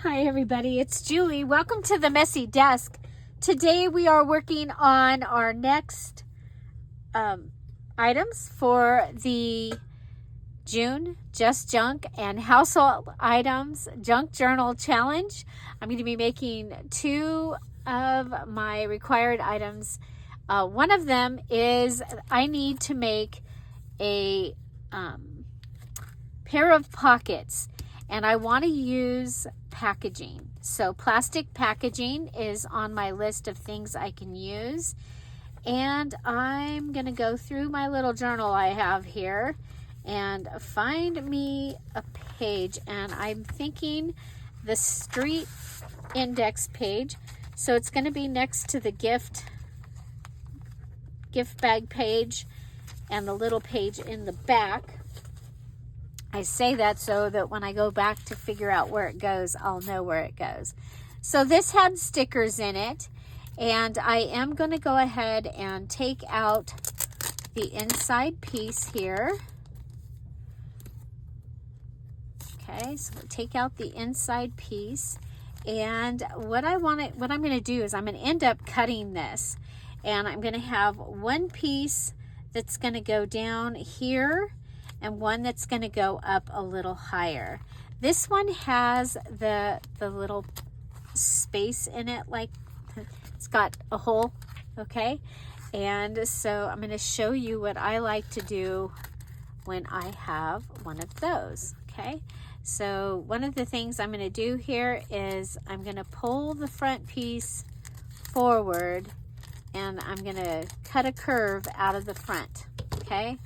Hi everybody, it's Julie. Welcome to the Messy Desk. Today we are working on our next items for the June Just Junk and Household Items Junk Journal Challenge. I'm going to be making two of my required items. One of them is I need to make a pair of pockets, and I want to use packaging. So plastic packaging is on my list of things I can use. And I'm going to go through my little journal I have here and find me a page. And I'm thinking the street index page. So it's going to be next to the gift bag page and the little page in the back. I say that so that when I go back to figure out where it goes, I'll know where it goes. So this had stickers in it, and I am going to go ahead and take out the inside piece here. Okay, so we'll take out the inside piece, and what I'm going to do is I'm going to end up cutting this, and I'm going to have one piece that's going to go down here and one that's going to go up a little higher. This one has the little space in it, like it's got a hole, okay? And so I'm going to show you what I like to do when I have one of those, okay? So one of the things I'm going to do here is I'm going to pull the front piece forward, and I'm going to cut a curve out of the front, okay?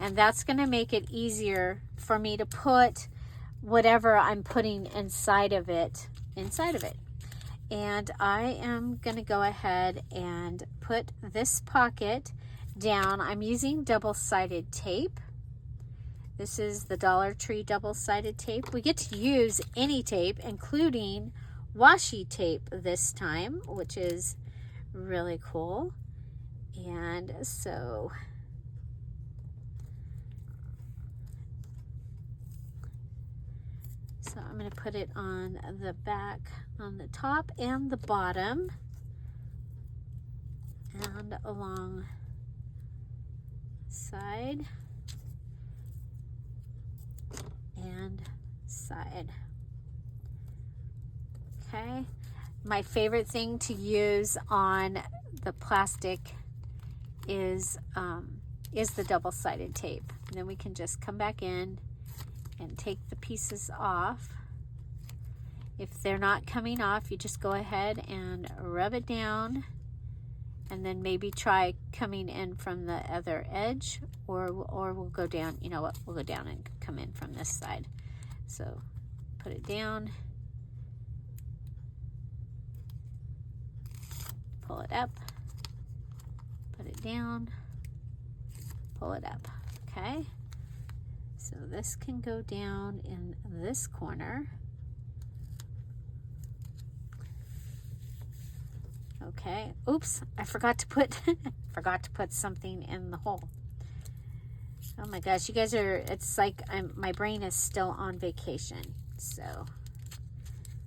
And that's going to make it easier for me to put whatever I'm putting inside of it. And I am going to go ahead and put this pocket down. I'm using double-sided tape. This is the Dollar Tree double-sided tape. We get to use any tape, including washi tape this time, which is really cool. And so I'm going to put it on the back, on the top and the bottom, and along side and side. Okay. My favorite thing to use on the plastic is the double-sided tape. And then we can just come back in and take the pieces off. If they're not coming off, you just go ahead and rub it down, and then maybe try coming in from the other edge, or we'll go down, you know what, we'll go down and come in from this side. So put it down, pull it up, put it down, pull it up, okay? So this can go down in this corner. Okay. Oops, I forgot to put something in the hole. Oh my gosh, you guys are, it's like my brain is still on vacation. So,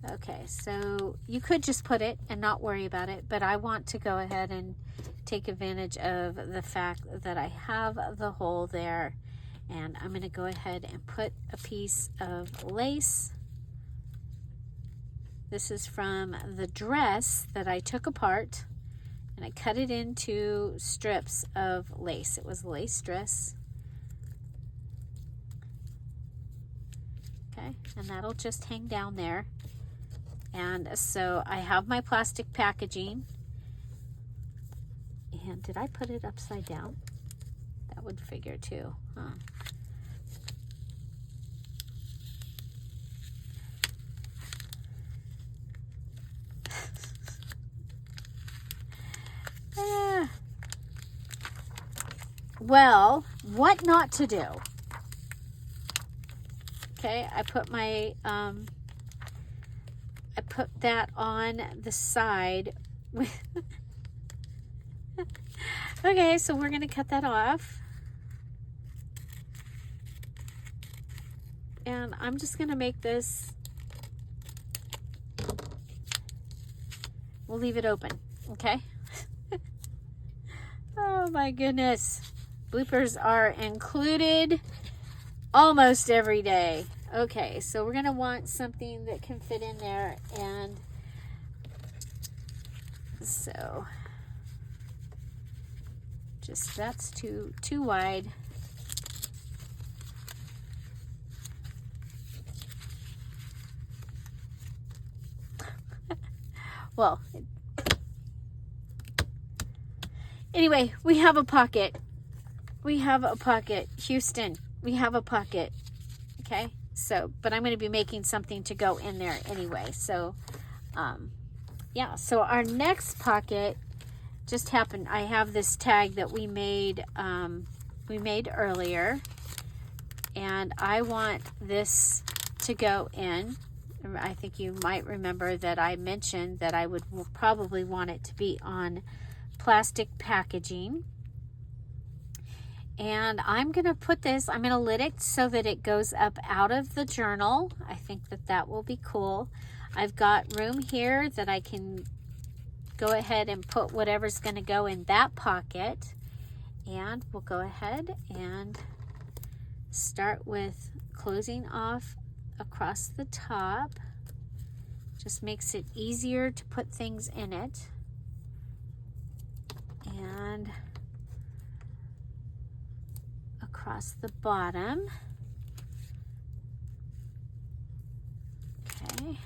okay, so you could just put it and not worry about it, but I want to go ahead and take advantage of the fact that I have the hole there. And I'm going to go ahead and put a piece of lace. This is from the dress that I took apart, and I cut it into strips of lace. It was a lace dress. Okay, and that'll just hang down there. And so I have my plastic packaging. And did I put it upside down? That would figure too, huh? Well, what not to do? Okay, I put my I put that on the side with okay, so we're going to cut that off. And I'm just going to make this We'll leave it open, okay? Oh my goodness. Bloopers are included almost every day. Okay, so we're going to want something that can fit in there, and so just that's too wide. Well, anyway, we have a pocket. We have a pocket. Houston, we have a pocket. Okay, so, but I'm going to be making something to go in there anyway. So, yeah, so our next pocket just happened. I have this tag that we made earlier, and I want this to go in. I think you might remember that I mentioned that I would probably want it to be on plastic packaging. And I'm going to put this, I'm going to lid it so that it goes up out of the journal. I think that that will be cool. I've got room here that I can go ahead and put whatever's going to go in that pocket. And we'll go ahead and start with closing off across the top. Just makes it easier to put things in it. And across the bottom. Okay.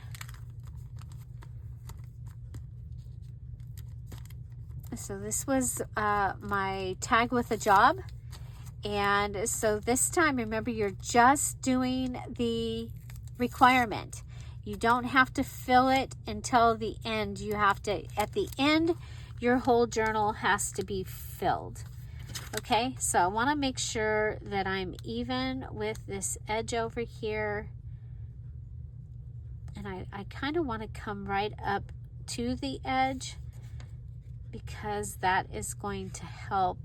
So this was my tag with a job. And so this time, remember, you're just doing the requirement. You don't have to fill it until the end. You have to, at the end, your whole journal has to be filled. Okay, so I want to make sure that I'm even with this edge over here. And I kind of want to come right up to the edge because that is going to help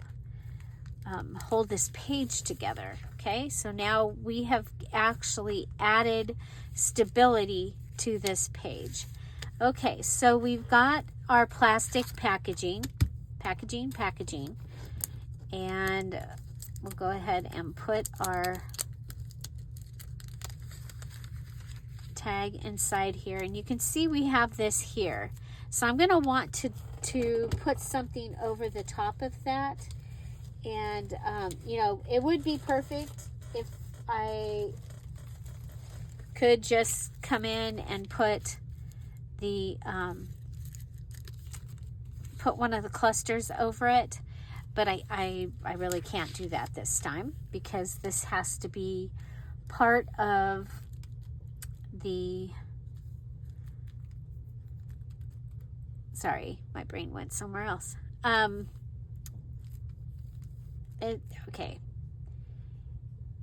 hold this page together. Okay, so now we have actually added stability to this page. Okay, so we've got our plastic packaging, and we'll go ahead and put our tag inside here, and you can see we have this here. So I'm going to want to put something over the top of that. And, you know, it would be perfect if I could just come in and put the, put one of the clusters over it. But I really can't do that this time because this has to be part of the, sorry, my brain went somewhere else. Okay,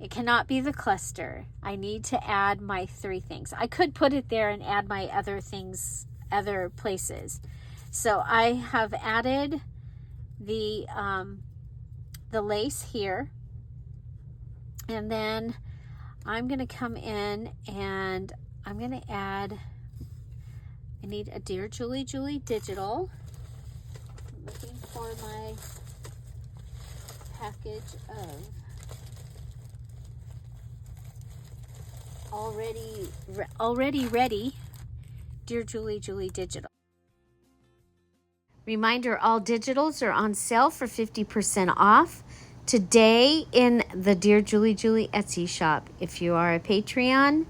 it cannot be the cluster. I need to add my 3 things. I could put it there and add my other things other places. So I have added the lace here, and then I'm going to come in and I'm going to add, I need a Dear Julie Julie digital. I'm looking for my package of already ready Dear Julie Julie digital. Reminder, all digitals are on sale for 50% off today in the Dear Julie Julie Etsy shop. If you are a Patreon,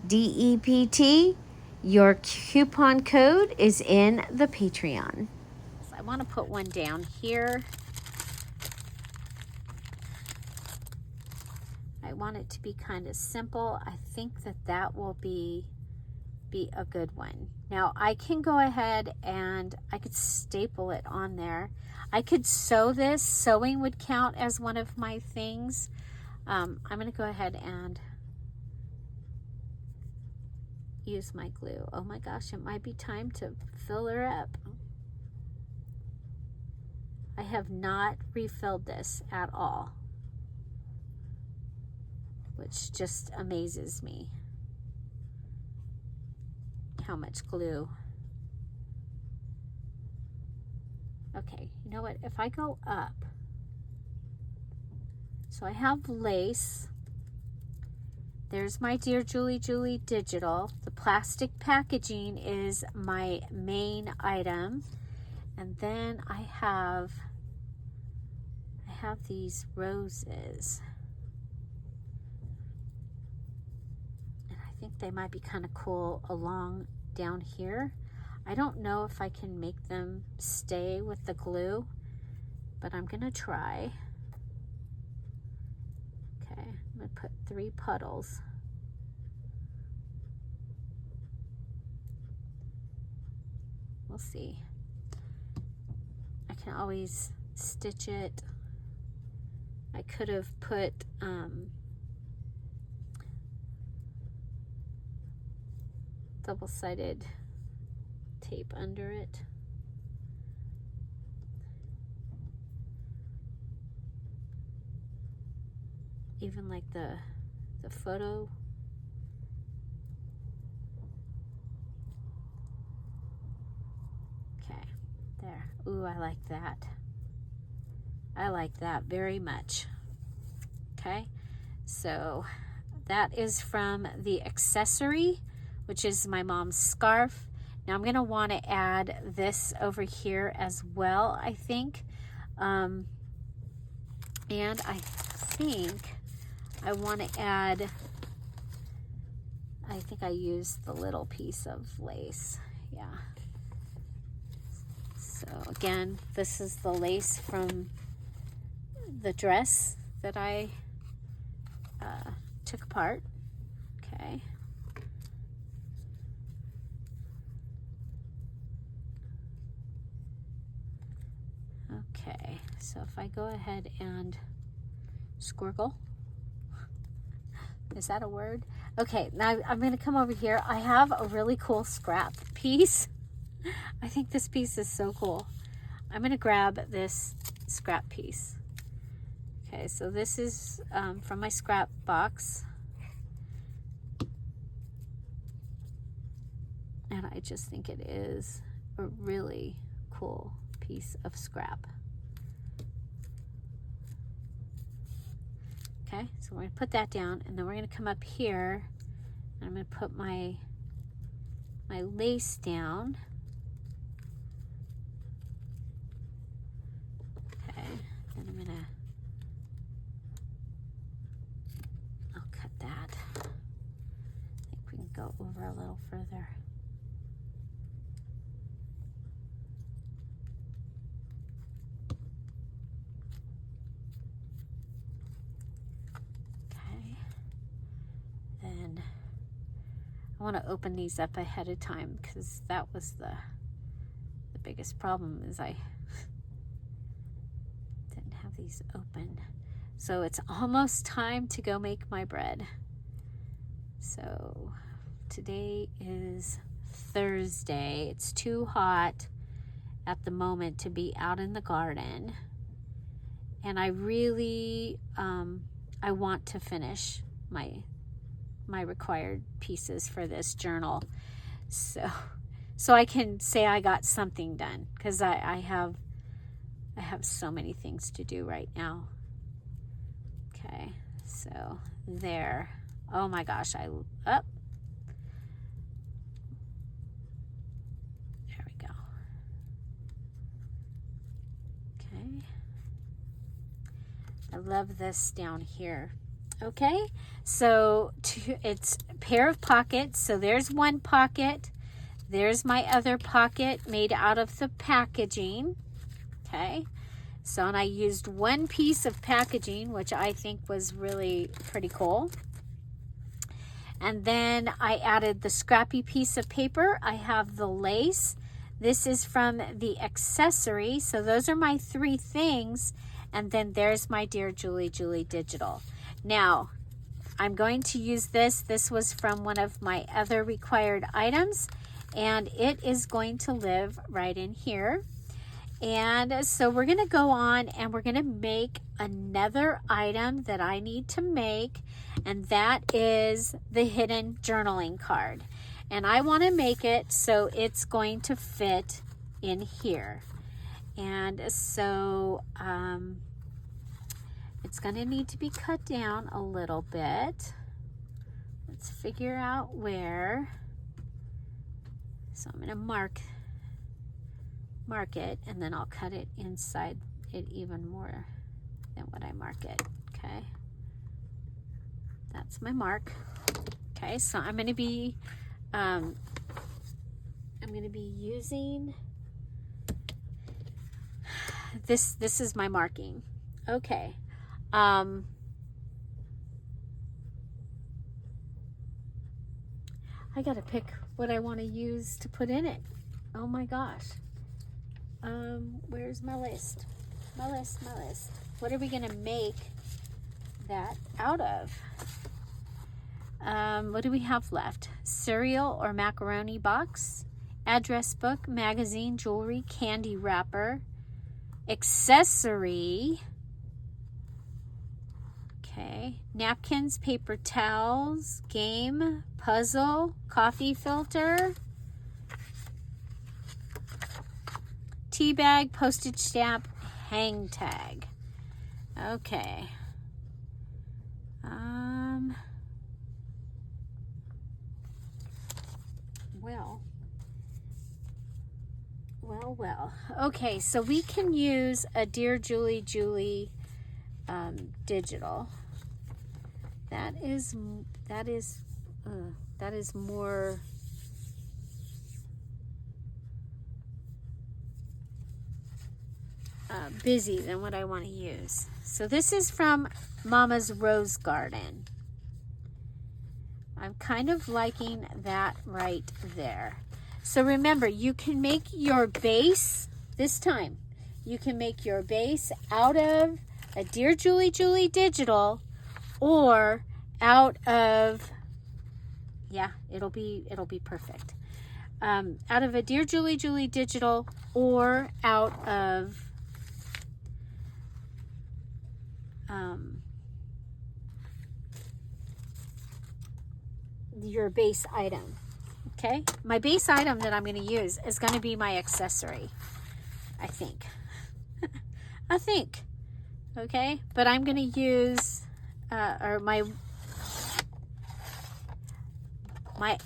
DEPT, your coupon code is in the Patreon. So I want to put one down here. I want it to be kind of simple. I think that that will be a good one. Now I can go ahead and I could staple it on there. I could sew this. Sewing would count as one of my things. I'm going to go ahead and use my glue. Oh my gosh, it might be time to fill her up. I have not refilled this at all, which just amazes me how much glue Okay, you know what? If I go up, so I have lace. There's my Dear Julie Julie digital. The plastic packaging is my main item. And then I have these roses. And I think they might be kind of cool along down here. I don't know if I can make them stay with the glue, but I'm gonna try. Okay, I'm gonna put 3 puddles. We'll see. I can always stitch it. I could have put double-sided tape under it. Even like the photo. Okay, there. Ooh, I like that. I like that very much. Okay, so that is from the accessory, which is my mom's scarf. Now I'm gonna want to add this over here as well, I think. And I think I want to add, I think I used the little piece of lace. Yeah. So again, this is the lace from the dress that I took apart. Okay. Okay, so if I go ahead and squircle, is that a word? Okay, now I'm going to come over here. I have a really cool scrap piece. I think this piece is so cool. I'm going to grab this scrap piece. Okay, so this is from my scrap box. And I just think it is a really cool piece of scrap. Okay, so we're going to put that down, and then we're going to come up here, and I'm going to put my lace down. Okay, then I'm going to, I'll cut that. I think we can go over a little further. I want to open these up ahead of time because that was the biggest problem, is I didn't have these open. So it's almost time to go make my bread. So today is Thursday. It's too hot at the moment to be out in the garden. And I really, I want to finish my required pieces for this journal, so I can say I got something done, because I have so many things to do right now. Okay, so there. Oh my gosh, there we go. Okay, I love this down here. Okay, so it's a pair of pockets. So there's one pocket. There's my other pocket made out of the packaging. Okay, so and I used one piece of packaging, which I think was really pretty cool. And then I added the scrappy piece of paper. I have the lace. This is from the accessory. So those are my 3 things. And then there's my Dear Julie Julie digital. Now, I'm going to use this. This was from one of my other required items, and it is going to live right in here. And so we're going to go on and we're going to make another item that I need to make, and that is the hidden journaling card. And I want to make it so it's going to fit in here. And so it's going to need to be cut down a little bit. Let's figure out where. So I'm going to mark it, and then I'll cut it inside it even more than what I mark it. Okay, that's my mark. Okay, so I'm going to be using this. This is my marking. Okay. I gotta pick what I want to use to put in it. Oh my gosh. Where's my list? My list. What are we gonna make that out of? What do we have left? Cereal or macaroni box, address book, magazine, jewelry, candy wrapper, accessory. Okay, napkins, paper towels, game, puzzle, coffee filter, tea bag, postage stamp, hang tag. Okay. Well. Okay, so we can use a DearJulieJulie digital. That is more busy than what I want to use. So this is from Mama's Rose Garden. I'm kind of liking that right there. So remember, you can make your base this time. You can make your base out of a DearJulieJulie digital, or out of, yeah, it'll be perfect. Out of a DearJulieJulie digital, or out of your base item. Okay, my base item that I'm going to use is going to be my accessory, I think. Okay, but I'm going to use my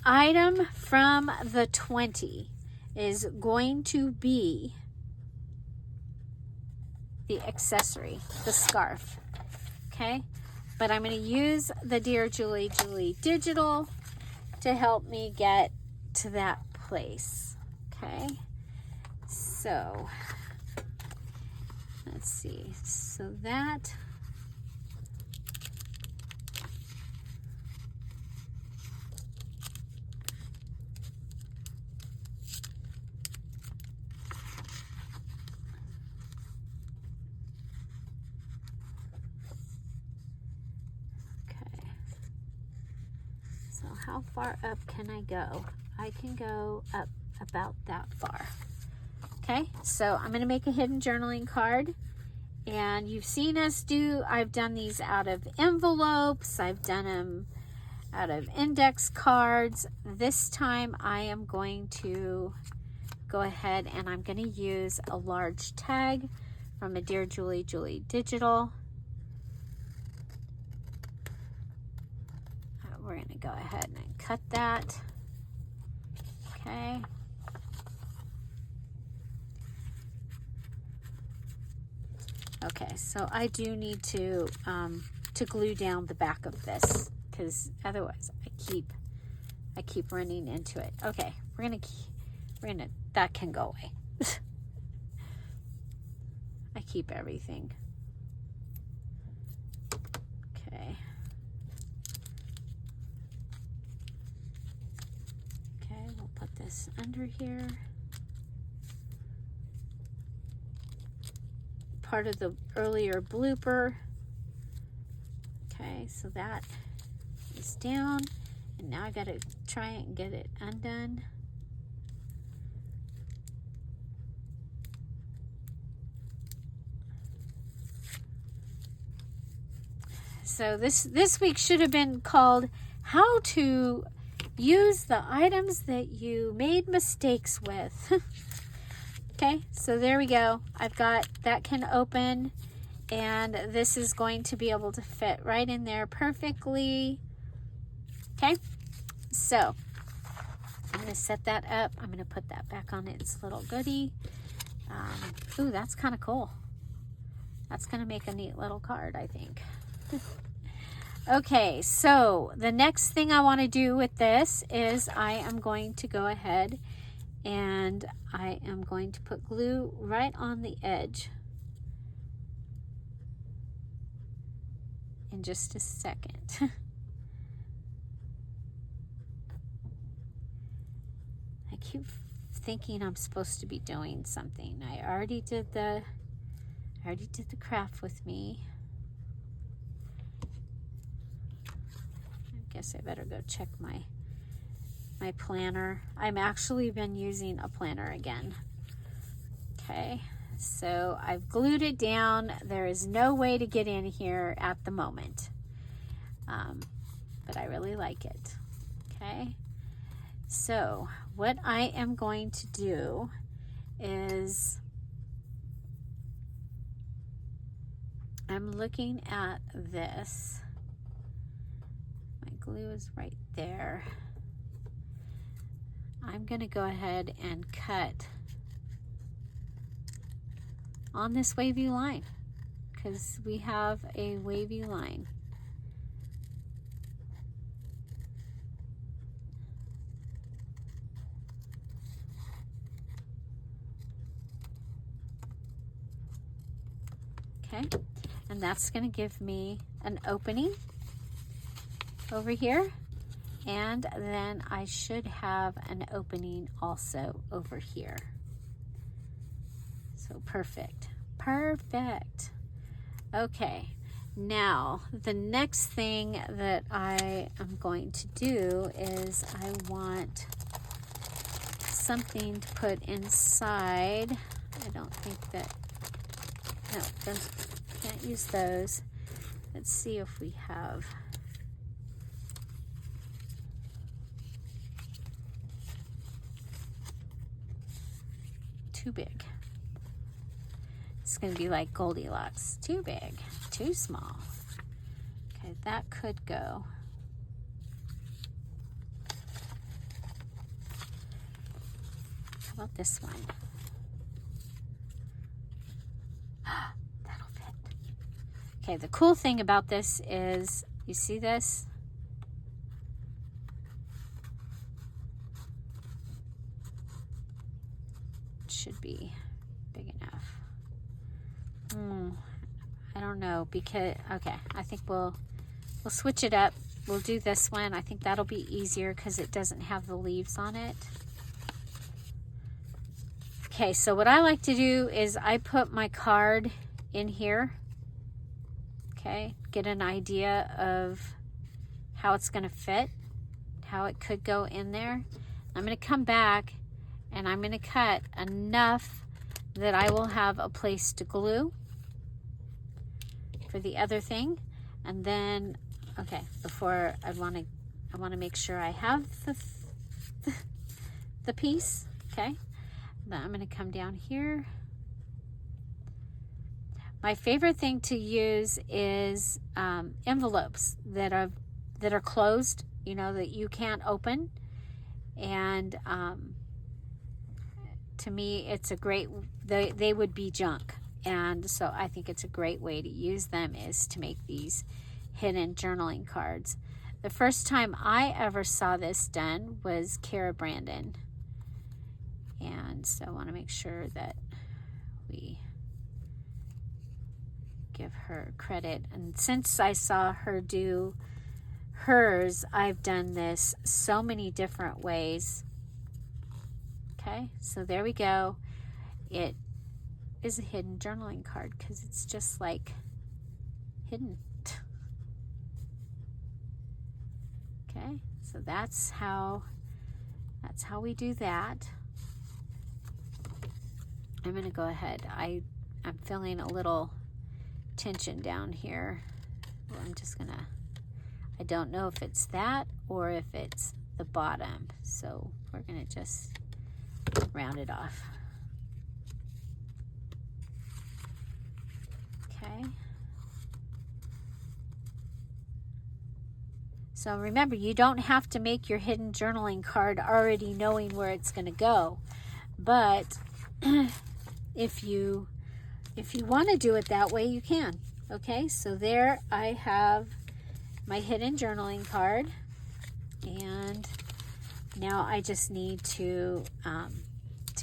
item from the 20 is going to be the accessory, the scarf. Okay, but I'm going to use the DearJulieJulie digital to help me get to that place. Okay, so let's see. So that how far up can I go? I can go up about that far. Okay, so I'm going to make a hidden journaling card. And you've seen us do, I've done these out of envelopes. I've done them out of index cards. This time I am going to go ahead and I'm going to use a large tag from a DearJulieJulie digital. We're going to go ahead and cut that. Okay. Okay, so I do need to glue down the back of this, because otherwise I keep running into it. Okay, we're gonna that can go away. I keep everything. Okay. Okay, we'll put this under here. Part of the earlier blooper. Okay, so that is down, and now I got to try and get it undone. So this week should have been called How to Use the Items That You Made Mistakes With. Okay, so there we go. I've got that can open, and this is going to be able to fit right in there perfectly. Okay, so I'm going to set that up. I'm going to put that back on its little goodie. Ooh, that's kind of cool. That's going to make a neat little card, I think. Okay, so the next thing I want to do with this is I am going to go ahead and I am going to put glue right on the edge in just a second. I keep thinking I'm supposed to be doing something. I already did the craft with me. I guess I better go check my planner. I'm actually been using a planner again. Okay, so I've glued it down. There is no way to get in here at the moment, but I really like it. Okay, so what I am going to do is I'm looking at this. My glue is right there. I'm going to go ahead and cut on this wavy line because we have a wavy line. Okay, and that's going to give me an opening over here. And then I should have an opening also over here. So perfect, perfect. Okay, now the next thing that I am going to do is I want something to put inside. I don't think that, no, those, can't use those. Let's see if we have. Too big. It's going to be like Goldilocks. Too big, too small. Okay, that could go. How about this one? That'll fit. Okay, the cool thing about this is, you see this? Should be big enough. I don't know because, okay, I think we'll switch it up. We'll do this one. I think that'll be easier because it doesn't have the leaves on it. Okay, so what I like to do is I put my card in here. Okay, get an idea of how it's going to fit, how it could go in there. I'm going to come back and I'm going to cut enough that I will have a place to glue for the other thing. And then, okay, before I want to make sure I have the piece. Okay, then I'm going to come down here. My favorite thing to use is envelopes that are closed, you know, that you can't open. And to me, it's a great, they would be junk. And so I think it's a great way to use them is to make these hidden journaling cards. The first time I ever saw this done was Kara Brandon. And so I want to make sure that we give her credit. And since I saw her do hers, I've done this so many different ways. Okay, so there we go. It is a hidden journaling card because it's just like hidden. Okay, so that's how we do that. I'm going to go ahead. I'm feeling a little tension down here. I'm just going to, I don't know if it's that or if it's the bottom. So we're going to just round it off. Okay. So remember, you don't have to make your hidden journaling card already knowing where it's going to go. But if you want to do it that way, you can. Okay, so there I have my hidden journaling card. And now I just need to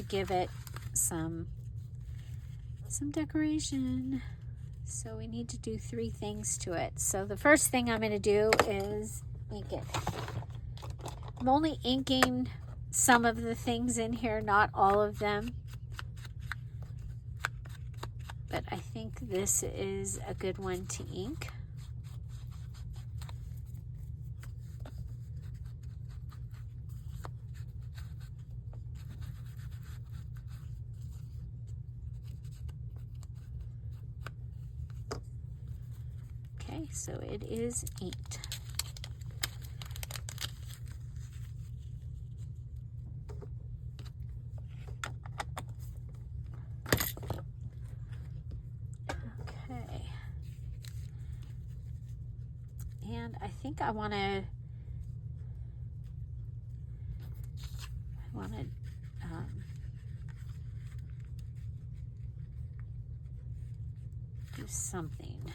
give it some decoration. So we need to do 3 things to it. So the first thing I'm going to do is ink it. I'm only inking some of the things in here, not all of them. But I think this is a good one to ink. Okay, so it is inked. Okay. And I think I want to do something.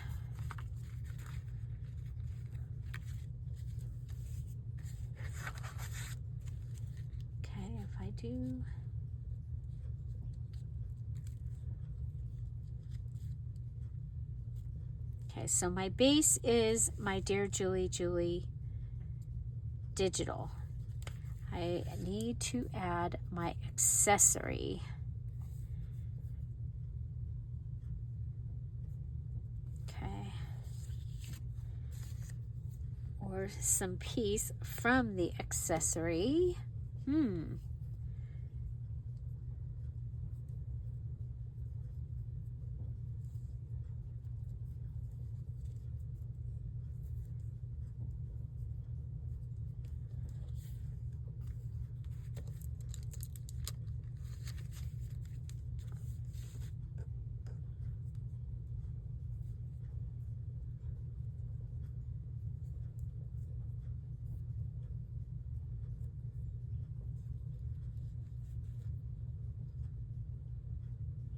Okay, if I do, okay, so my base is my Dear Julie Julie digital. I need to add my accessory. Okay. Or some piece from the accessory.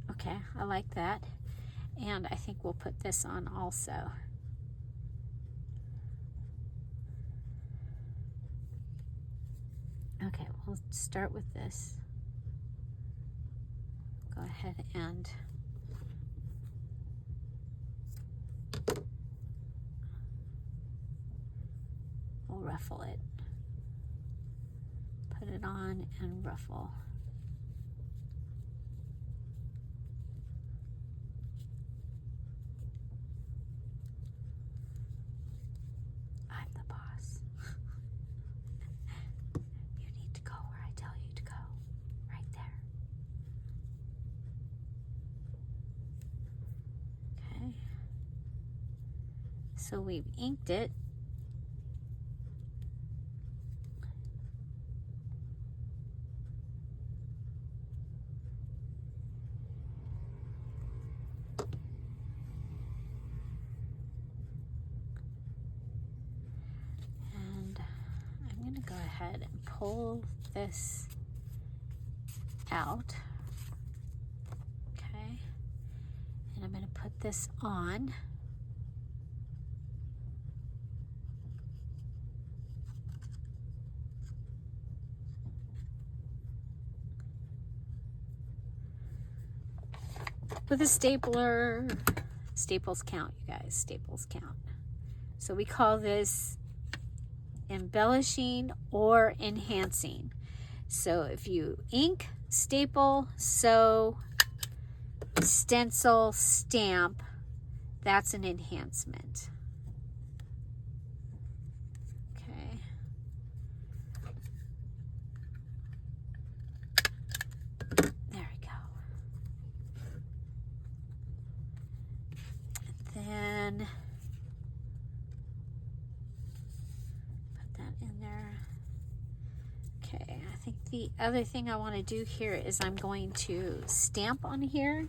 Okay, I like that. And I think we'll put this on also. Okay, we'll start with this. Go ahead and we'll ruffle it. Put it on and ruffle. I'm the boss. You need to go where I tell you to go. Right there. Okay. So we've inked it. Go ahead and pull this out. Okay, and I'm going to put this on. With a stapler. Staples count, you guys. Staples count. So we call this embellishing or enhancing. So if you ink, staple, sew, stencil, stamp, that's an enhancement. Okay. There we go. And then in there. Okay, I think the other thing I want to do here is I'm going to stamp on here.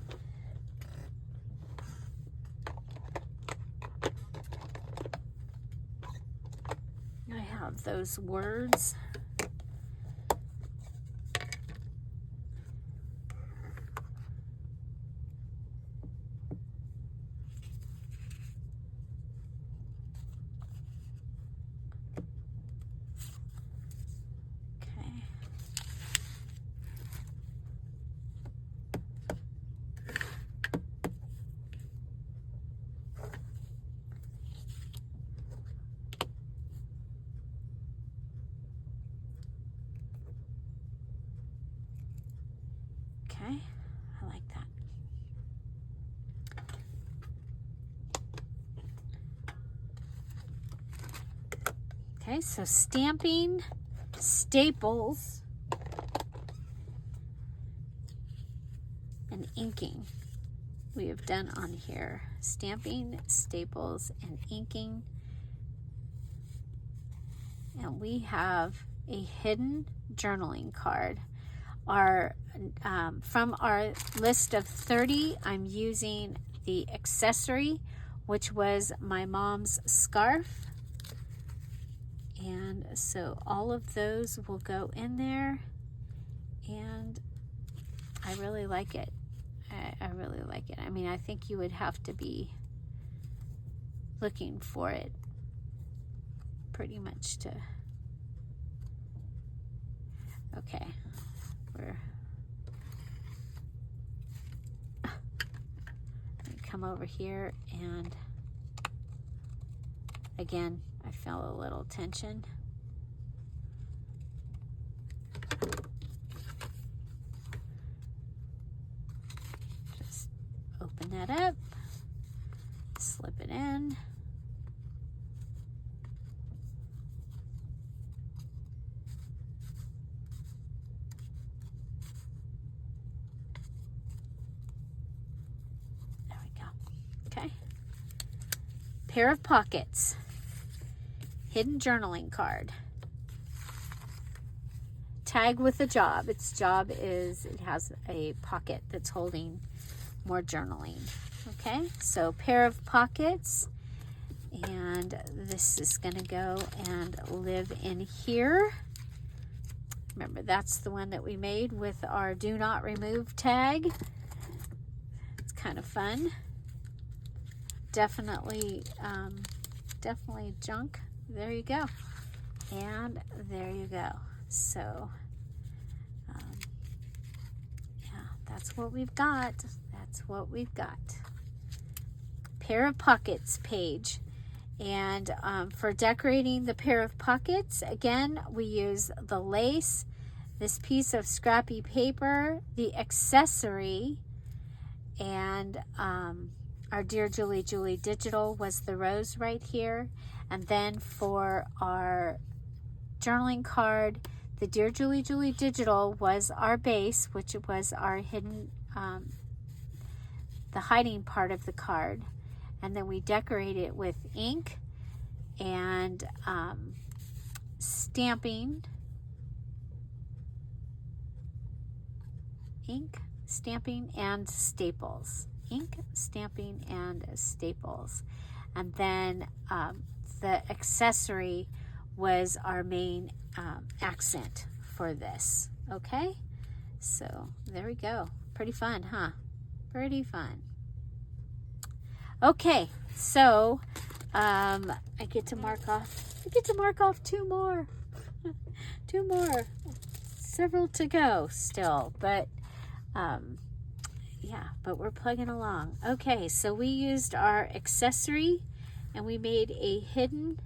of those words. Okay, I like that. Okay, so stamping, staples, and inking we have done on here. Stamping, staples, and inking. And we have a hidden journaling card. From our list of 30, I'm using the accessory, which was my mom's scarf. And so all of those will go in there, and I really like it. I really like it. I mean, I think you would have to be looking for it pretty much to... Okay. Come over here, and again, I felt a little tension. Just open that up, slip it in. Okay. Pair of pockets. Hidden journaling card. Tag with a job. Its job is it has a pocket that's holding more journaling. Okay, so pair of pockets. And this is going to go and live in here. Remember, that's the one that we made with our do not remove tag. It's kind of fun. Definitely junk. There you go. And there you go. So, yeah, that's what we've got. That's what we've got. Pair of pockets page. And for decorating the pair of pockets, again, we use the lace, this piece of scrappy paper, the accessory, and our Dear Julie Julie digital was the rose right here. And then for our journaling card, the Dear Julie Julie digital was our base, which was our hidden, the hiding part of the card. And then we decorate it with ink and stamping. Ink, stamping, and staples. Ink, stamping, and staples. And then the accessory was our main accent for this. Okay, so there we go. Pretty fun, huh? Pretty fun. Okay, so I get to mark off two more. Two more. Several to go still, but yeah, but we're plugging along. Okay, so we used our accessory and we made a hidden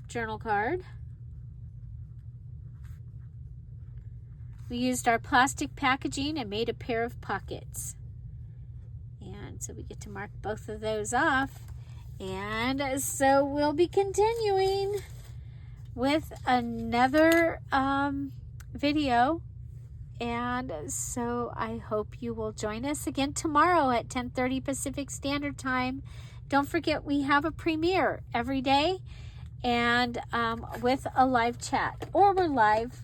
journal card. We used our plastic packaging and made a pair of pockets. And so we get to mark both of those off. And so we'll be continuing with another video. And so I hope you will join us again tomorrow at 10:30 Pacific Standard Time. Don't forget, we have a premiere every day and with a live chat, or we're live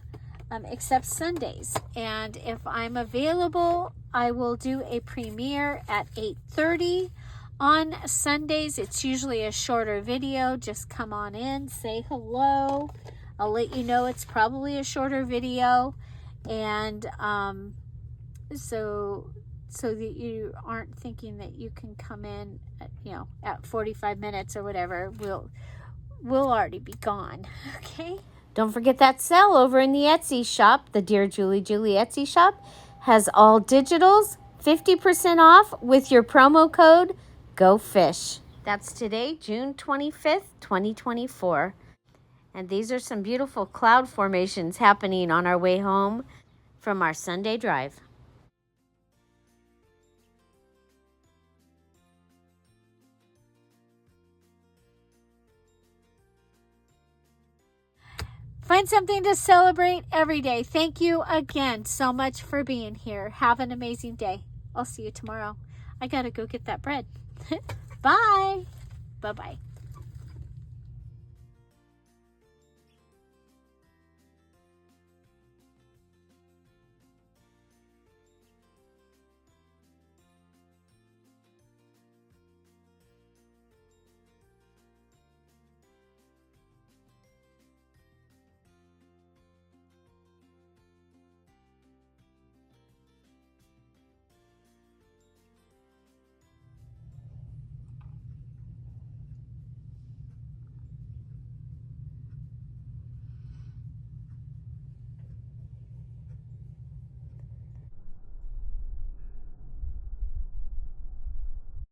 except Sundays. And if I'm available, I will do a premiere at 8:30 On Sundays, it's usually a shorter video. Just come on in, say hello. I'll let you know it's probably a shorter video. And so that you aren't thinking that you can come in at, at 45 minutes or whatever. We'll already be gone. Okay. Don't forget that sale over in the Etsy shop. The Dear Julie Etsy shop has all digitals, 50% off with your promo code GOFISH. That's today, June 25th, 2024. And these are some beautiful cloud formations happening on our way home from our Sunday drive. Find something to celebrate every day. Thank you again so much for being here. Have an amazing day. I'll see you tomorrow. I got to go get that bread. Bye. Bye-bye.